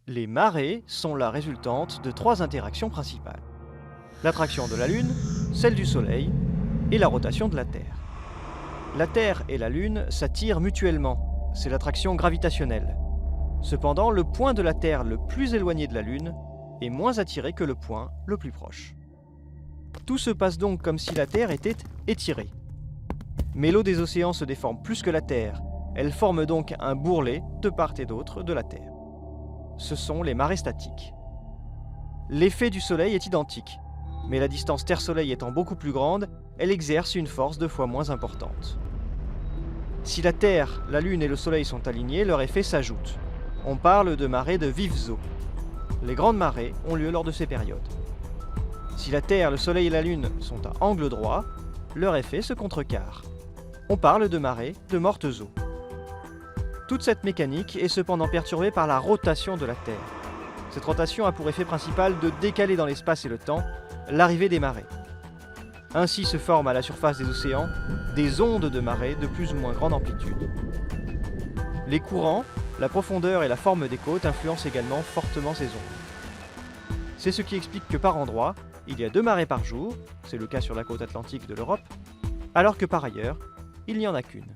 Les marées sont la résultante de trois interactions principales. L'attraction de la Lune, celle du Soleil et la rotation de la Terre. La Terre et la Lune s'attirent mutuellement, c'est l'attraction gravitationnelle. Cependant, le point de la Terre le plus éloigné de la Lune est moins attiré que le point le plus proche. Tout se passe donc comme si la Terre était étirée. Mais l'eau des océans se déforme plus que la Terre, elle forme donc un bourrelet de part et d'autre de la Terre. Ce sont les marées statiques. L'effet du Soleil est identique, mais la distance Terre-Soleil étant beaucoup plus grande, elle exerce une force 2 fois moins importante. Si la Terre, la Lune et le Soleil sont alignés, leur effet s'ajoute. On parle de marées de vives eaux. Les grandes marées ont lieu lors de ces périodes. Si la Terre, le Soleil et la Lune sont à angle droit, leur effet se contrecarre. On parle de marées de mortes eaux. Toute cette mécanique est cependant perturbée par la rotation de la Terre. Cette rotation a pour effet principal de décaler dans l'espace et le temps l'arrivée des marées. Ainsi se forment à la surface des océans des ondes de marée de plus ou moins grande amplitude. Les courants, la profondeur et la forme des côtes influencent également fortement ces ondes. C'est ce qui explique que par endroits, il y a 2 marées par jour, c'est le cas sur la côte atlantique de l'Europe, alors que par ailleurs, il n'y en a qu'une.